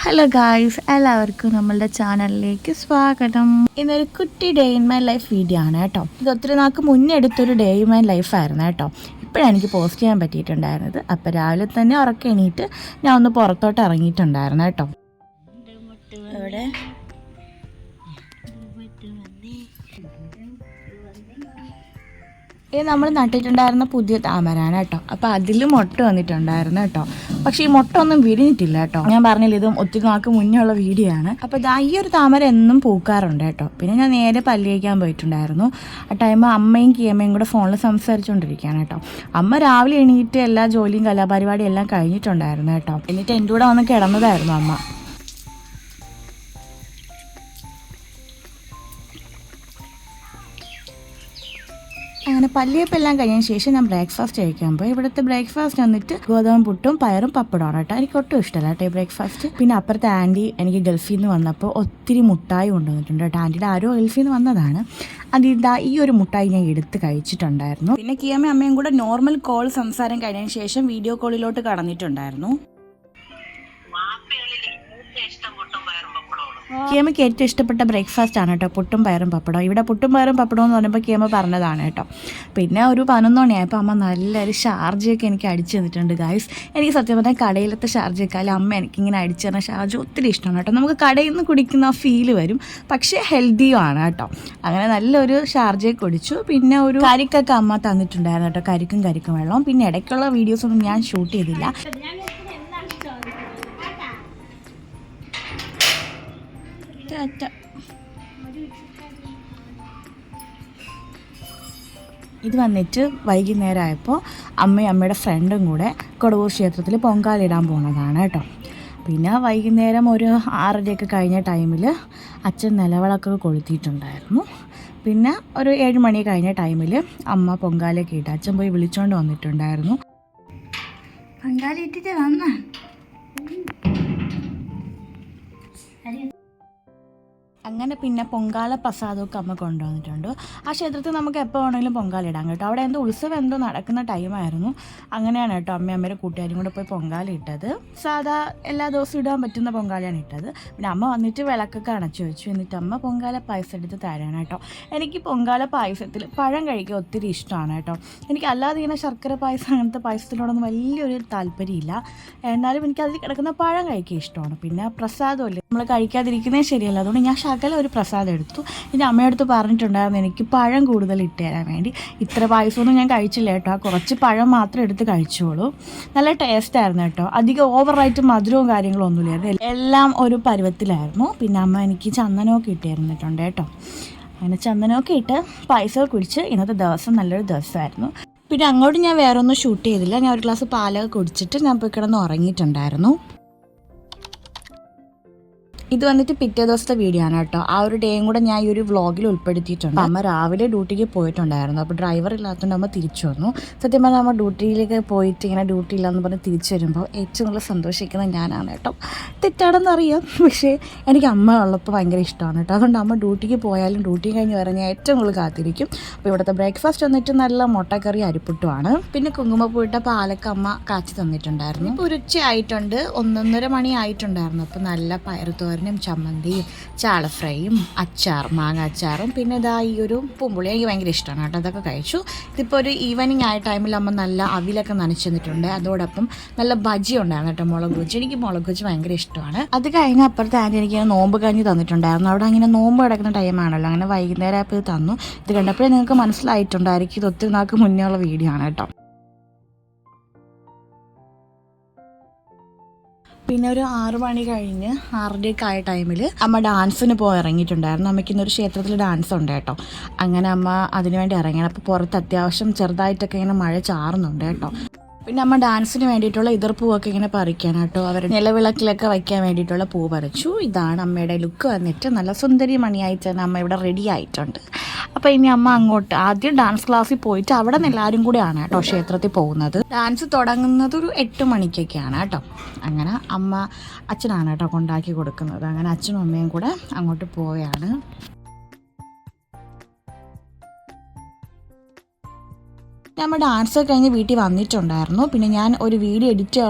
Hello guys, എല്ലാവർക്കും നമ്മളുടെ ചാനലിലേക്ക് സ്വാഗതം. ഇന്നൊരു കുട്ടി day in my life video ആണ് കേട്ടോ. ഇത് ഒത്തിരി നാൾക്ക് മുന്നേ എടുത്തൊരു ഡേ ഇൻ മൈ ലൈഫായിരുന്നു കേട്ടോ. ഇപ്പോഴാണ് എനിക്ക് പോസ്റ്റ് ചെയ്യാൻ പറ്റിയിട്ടുണ്ടായിരുന്നത്. അപ്പോൾ രാവിലെ തന്നെ ഉറക്കം എണീറ്റ് ഞാൻ ഒന്ന് പുറത്തോട്ട് ഇറങ്ങിയിട്ടുണ്ടായിരുന്നു കേട്ടോ. ഇവിടെ ഇത് നമ്മൾ നട്ടിട്ടുണ്ടായിരുന്ന പുതിയ താമരയാണ് കേട്ടോ. അപ്പോൾ അതിൽ മുട്ട വന്നിട്ടുണ്ടായിരുന്നു കേട്ടോ. പക്ഷേ ഈ മുട്ട ഒന്നും വിരിഞ്ഞിട്ടില്ല കേട്ടോ. ഞാൻ പറഞ്ഞില്ല, ഇതും ഒത്തിരി നാൾക്ക് മുന്നേ ഉള്ള വീഡിയോ ആണ്. അപ്പോൾ ഈ ഒരു താമര എന്നും പൂക്കാറുണ്ട് കേട്ടോ. പിന്നെ ഞാൻ നേരെ പല്ല് തേക്കാൻ പോയിട്ടുണ്ടായിരുന്നു. ആ ടൈം അമ്മയും കിയമ്മയും കൂടെ ഫോണിൽ സംസാരിച്ചുകൊണ്ടിരിക്കുകയാണ് കേട്ടോ. അമ്മ രാവിലെ എണീറ്റ് എല്ലാ ജോലിയും കലാപരിപാടിയും എല്ലാം കഴിഞ്ഞിട്ടുണ്ടായിരുന്നു കേട്ടോ. എന്നിട്ട് എൻ്റെ കൂടെ വന്ന് കിടന്നതായിരുന്നു അമ്മ. അങ്ങനെ പല്ലിയപ്പെല്ലാം കഴിഞ്ഞതിന് ശേഷം ഞാൻ ബ്രേക്ക്ഫാസ്റ്റ് കഴിക്കാൻ പോയി. ഇവിടുത്തെ ബ്രേക്ക്ഫാസ്റ്റ് വന്നിട്ട് ഗോതമ്പ് പുട്ടും പയറും പപ്പടമാണ് കേട്ടോ. എനിക്ക് ഒട്ടും ഇഷ്ടമല്ല കേട്ടോ ഈ ബ്രേക്ക്ഫാസ്റ്റ്. പിന്നെ അപ്പുറത്തെ ആൻറ്റി എനിക്ക് ഗൾഫിൽ നിന്ന് വന്നപ്പോൾ ഒത്തിരി മുട്ടായി കൊണ്ടുവന്നിട്ടുണ്ട് കേട്ടോ. ആൻറ്റിയുടെ ആരോ ഗൾഫിൽ നിന്ന് വന്നതാണ്. ഈ ഒരു മുട്ടായി ഞാൻ എടുത്ത് കഴിച്ചിട്ടുണ്ടായിരുന്നു. പിന്നെ കിയമ്മയും അമ്മയും കൂടെ നോർമൽ കോൾ സംസാരം കഴിഞ്ഞതിന് ശേഷം വീഡിയോ കോളിലോട്ട് കടന്നിട്ടുണ്ടായിരുന്നു. കിയമ്മയ്ക്ക് ഏറ്റവും ഇഷ്ടപ്പെട്ട ബ്രേക്ക്ഫാസ്റ്റ് ആണ് കേട്ടോ പുട്ടും പയറും പപ്പടം. ഇവിടെ പുട്ടും പയറും പപ്പടം എന്ന് പറഞ്ഞപ്പോൾ കിയമ്മ പറഞ്ഞതാണ് കേട്ടോ. പിന്നെ ഒരു 11 മണിയായപ്പോൾ അമ്മ നല്ലൊരു ഷാർജയൊക്കെ എനിക്ക് അടിച്ചു തന്നിട്ടുണ്ട് ഗായ്സ്. എനിക്ക് സത്യം പറഞ്ഞാൽ കടയിലത്തെ ഷാർജയൊക്കെ അമ്മ എനിക്കിങ്ങനെ അടിച്ചു തരുന്ന ഷാർജ ഒത്തിരി ഇഷ്ടമാണ് കേട്ടോ. നമുക്ക് കടയിൽ നിന്ന് കുടിക്കുന്ന ഫീല് വരും, പക്ഷേ ഹെൽത്തിയും ആണ് കേട്ടോ. അങ്ങനെ നല്ലൊരു ഷാർജയെ കുടിച്ചു. പിന്നെ ഒരു കരിക്കൊക്കെ അമ്മ തന്നിട്ടുണ്ടായിരുന്നു കേട്ടോ, കരിക്കും വെള്ളവും. പിന്നെ ഇടയ്ക്കുള്ള വീഡിയോസൊന്നും ഞാൻ ഷൂട്ട് ചെയ്തില്ല. ഇത് വന്നിട്ട് വൈകുന്നേരം ആയപ്പോൾ അമ്മയും അമ്മയുടെ ഫ്രണ്ടും കൂടെ കൊടുവൂർ ക്ഷേത്രത്തിൽ പൊങ്കാലിടാൻ പോകുന്നതാണ് കേട്ടോ. പിന്നെ വൈകുന്നേരം ഒരു 6:30 കഴിഞ്ഞ ടൈമിൽ അച്ഛൻ നിലവിളക്കൊക്കെ കൊളുത്തിയിട്ടുണ്ടായിരുന്നു. പിന്നെ ഒരു 7 മണി കഴിഞ്ഞ ടൈമിൽ അമ്മ പൊങ്കാലയൊക്കെ ഇട്ട് അച്ഛൻ പോയി വിളിച്ചുകൊണ്ട് വന്നിട്ടുണ്ടായിരുന്നു. പൊങ്കാല ഇട്ടിട്ട് വന്ന അങ്ങനെ പിന്നെ പൊങ്കാല പ്രസാദമൊക്കെ അമ്മ കൊണ്ടുവന്നിട്ടുണ്ട്. ആ ക്ഷേത്രത്തിൽ നമുക്ക് എപ്പോൾ വേണമെങ്കിലും പൊങ്കാല ഇടാം കേട്ടോ. അവിടെ ഉത്സവം നടക്കുന്ന ടൈമായിരുന്നു. അങ്ങനെയാണ് കേട്ടോ അമ്മയുടെ കൂട്ടുകാരും കൂടെ പോയി പൊങ്കാല ഇട്ടത്. സാധാ എല്ലാ ദിവസവും ഇടാൻ പറ്റുന്ന പൊങ്കാലയാണ് ഇട്ടത്. പിന്നെ അമ്മ വന്നിട്ട് വിളക്കൊക്കെ അണച്ചു വെച്ചു. എന്നിട്ട് അമ്മ പൊങ്കാല പായസം എടുത്ത് തരാണ് കേട്ടോ. എനിക്ക് പൊങ്കാല പായസത്തിൽ പഴം കഴിക്കാൻ ഒത്തിരി ഇഷ്ടമാണ് കേട്ടോ. എനിക്ക് അല്ലാതെ ഇങ്ങനെ ശർക്കര പായസം അങ്ങനത്തെ പായസത്തിനോടൊന്നും വലിയൊരു താല്പര്യമില്ല. എന്നാലും എനിക്കതിൽ കിടക്കുന്ന പഴം കഴിക്കാൻ ഇഷ്ടമാണ്. പിന്നെ പ്രസാദമല്ലേ, നമ്മൾ കഴിക്കാതിരിക്കുന്നേ ശരിയല്ല. അതുകൊണ്ട് ഞാൻ ഒരു പ്രസാദം എടുത്തു. എൻ്റെ അമ്മയടുത്ത് പറഞ്ഞിട്ടുണ്ടായിരുന്നു എനിക്ക് പഴം കൂടുതൽ ഇട്ട് തരാൻ വേണ്ടി. ഇത്ര പായസമൊന്നും ഞാൻ കഴിച്ചില്ല കേട്ടോ. കുറച്ച് പഴം മാത്രം എടുത്ത് കഴിച്ചോളൂ. നല്ല ടേസ്റ്റായിരുന്നു കേട്ടോ. അധികം ഓവറായിട്ട് മധുരവും കാര്യങ്ങളും ഒന്നുമില്ലായിരുന്നു. എല്ലാം ഒരു പരുവത്തിലായിരുന്നു. പിന്നെ അമ്മ എനിക്ക് ചന്ദനമൊക്കെ ഇട്ട് തരുന്നിട്ടുണ്ട് കേട്ടോ. അങ്ങനെ ചന്ദനമൊക്കെ ഇട്ട് പായസമൊക്കെ കുടിച്ച് ഇന്നത്തെ ദിവസം നല്ലൊരു ദിവസമായിരുന്നു. പിന്നെ അങ്ങോട്ട് ഞാൻ വേറെ ഒന്നും ഷൂട്ട് ചെയ്തില്ല. ഞാൻ ഒരു ഗ്ലാസ് പാലൊക്കെ കുടിച്ചിട്ട് ഞാൻ പോയി കിടന്ന് ഉറങ്ങിയിട്ടുണ്ടായിരുന്നു. ഇത് വന്നിട്ട് പിറ്റേ ദിവസത്തെ വീഡിയോ ആണ് കേട്ടോ. ആ ഒരു ഡേയും കൂടെ ഞാൻ ഈ ഒരു വ്ളോഗിൽ ഉൾപ്പെടുത്തിയിട്ടുണ്ട്. അമ്മ രാവിലെ ഡ്യൂട്ടിക്ക് പോയിട്ടുണ്ടായിരുന്നു. അപ്പോൾ ഡ്രൈവർ ഇല്ലാത്തതുകൊണ്ട് അമ്മ തിരിച്ചു വന്നു. സത്യം പറഞ്ഞാൽ അമ്മ ഡ്യൂട്ടിയിലേക്ക് പോയിട്ട് ഇങ്ങനെ ഡ്യൂട്ടി ഇല്ലാന്ന് പറഞ്ഞ് തിരിച്ചു വരുമ്പോൾ ഏറ്റവും കൂടുതൽ സന്തോഷിക്കുന്നത് ഞാനാണ് കേട്ടോ. തെറ്റാണെന്നറിയാം, പക്ഷേ എനിക്ക് അമ്മ ഉള്ളപ്പോൾ ഭയങ്കര ഇഷ്ടമാണ് കേട്ടോ. അതുകൊണ്ട് അമ്മ ഡ്യൂട്ടിക്ക് പോയാലും ഡ്യൂട്ടി കഴിഞ്ഞ് വരാൻ ഞാൻ ഏറ്റവും കൂടുതൽ കാത്തിരിക്കും. അപ്പോൾ ഇവിടുത്തെ ബ്രേക്ക്ഫാസ്റ്റ് വന്നിട്ട് നല്ല മുട്ടക്കറി അരിപ്പുട്ടുമാണ്. പിന്നെ കുങ്കുമപ്പൂയിട്ട പാലൊക്കെ അമ്മ കാച്ചി തന്നിട്ടുണ്ടായിരുന്നു. ഇപ്പോൾ ഒരു ഉച്ച ആയിട്ടുണ്ട്, 1:30 മണി ആയിട്ടുണ്ടായിരുന്നു. അപ്പോൾ നല്ല പയറുത്തോരനും ചമ്മന്തിയും ചാള ഫ്രൈയും മാങ്ങ അച്ചാറും പിന്നെ ഈ ഒരു പൂമ്പുളി എനിക്ക് ഭയങ്കര ഇഷ്ടമാണ് കേട്ടോ. അതൊക്കെ കഴിച്ചു. ഇതിപ്പോൾ ഒരു ഈവനിങ് ആയ ടൈമിൽ അമ്മ നല്ല അവിലൊക്കെ നനച്ചു തന്നിട്ടുണ്ട്. അതോടൊപ്പം നല്ല ബജി ഉണ്ടായിരുന്നു കേട്ടോ, മുളക് ബജി. എനിക്ക് മുളക് ബജി ഭയങ്കര ഇഷ്ടമാണ്. അത് കഴിഞ്ഞ അപ്പുറത്തെ ആൻറ്റി എനിക്ക് നോമ്പ് കഞ്ഞി തന്നിട്ടുണ്ടായിരുന്നു. അവിടെ അങ്ങനെ നോമ്പ് കിടക്കുന്ന ടൈമാണല്ലോ. അങ്ങനെ വൈകുന്നേരം ആയപ്പോൾ ഇത് തന്നു. ഇത് കണ്ടപ്പോഴേ നിങ്ങൾക്ക് മനസ്സിലായിട്ടുണ്ടായിരിക്കും ഇത് ഒത്തിരി നാൾക്ക് മുന്നേ ഉള്ള വീഡിയോ ആണ് കേട്ടോ. പിന്നെ ഒരു 6 മണി കഴിഞ്ഞ് 6:30 ആയ ടൈമിൽ അമ്മ ഡാൻസിന് പോയി ഇറങ്ങിയിട്ടുണ്ടായിരുന്നു. അമ്മയ്ക്ക് ഇന്നൊരു ക്ഷേത്രത്തിൽ ഡാൻസ് ഉണ്ട് കേട്ടോ. അങ്ങനെ അമ്മ അതിനുവേണ്ടി ഇറങ്ങിയാണ്. അപ്പോൾ പുറത്ത് അത്യാവശ്യം ചെറുതായിട്ടൊക്കെ ഇങ്ങനെ മഴ ചാറുന്നുണ്ട് കേട്ടോ. പിന്നെ അമ്മ ഡാൻസിന് വേണ്ടിയിട്ടുള്ള പൂവൊക്കെ ഇങ്ങനെ പറിക്കാൻ കേട്ടോ. അവർ നിലവിളക്കിലൊക്കെ വയ്ക്കാൻ വേണ്ടിയിട്ടുള്ള പൂ പറിച്ചു. ഇതാണ് അമ്മയുടെ ലുക്ക് വന്നിട്ട്. നല്ല സുന്ദരി മണിയായിട്ട് തന്നെ അമ്മ ഇവിടെ റെഡി ആയിട്ടുണ്ട്. അപ്പോൾ ഇനി അമ്മ അങ്ങോട്ട് ആദ്യം ഡാൻസ് ക്ലാസ്സിൽ പോയിട്ട് അവിടെ നിന്ന് എല്ലാവരും കൂടെയാണ് കേട്ടോ ക്ഷേത്രത്തിൽ പോകുന്നത്. ഡാൻസ് തുടങ്ങുന്നത് ഒരു 8 മണിക്കൊക്കെയാണ് കേട്ടോ. അങ്ങനെ അച്ഛനാണ് കേട്ടോ കൊണ്ടാക്കി കൊടുക്കുന്നത്. അങ്ങനെ അച്ഛനും അമ്മയും കൂടെ അങ്ങോട്ട് പോവുകയാണ്. നമ്മുടെ ഡാൻസ് കഴിഞ്ഞ് വീട്ടിൽ വന്നിട്ടുണ്ടായിരുന്നു. പിന്നെ ഞാൻ ഒരു വീഡിയോ എഡിറ്റ്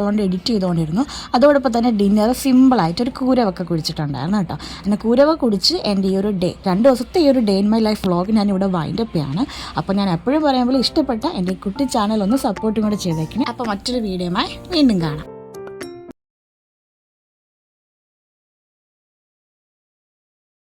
ചെയ്തുകൊണ്ടിരുന്നു. അതോടൊപ്പം തന്നെ ഡിന്നർ സിമ്പിളായിട്ട് ഒരു കൂരവൊക്കെ കുടിച്ചിട്ടുണ്ടായിരുന്നു കേട്ടോ. അങ്ങനെ കൂരവ കുടിച്ച് എൻ്റെ ഈ ഒരു 2 ദിവസത്തെ ഈ ഒരു day in my life vlog ഞാനിവിടെ വൈൻഡപ്പ് ചെയ്യാണ്. അപ്പോൾ ഞാൻ എപ്പോഴും പറയുമ്പോൾ ഇഷ്ടപ്പെട്ട എൻ്റെ കുട്ടി ചാനൽ ഒന്ന് സപ്പോർട്ടും കൂടെ ചെയ്തേക്കണേ. അപ്പോൾ മറ്റൊരു വീഡിയോയുമായി വീണ്ടും കാണാം.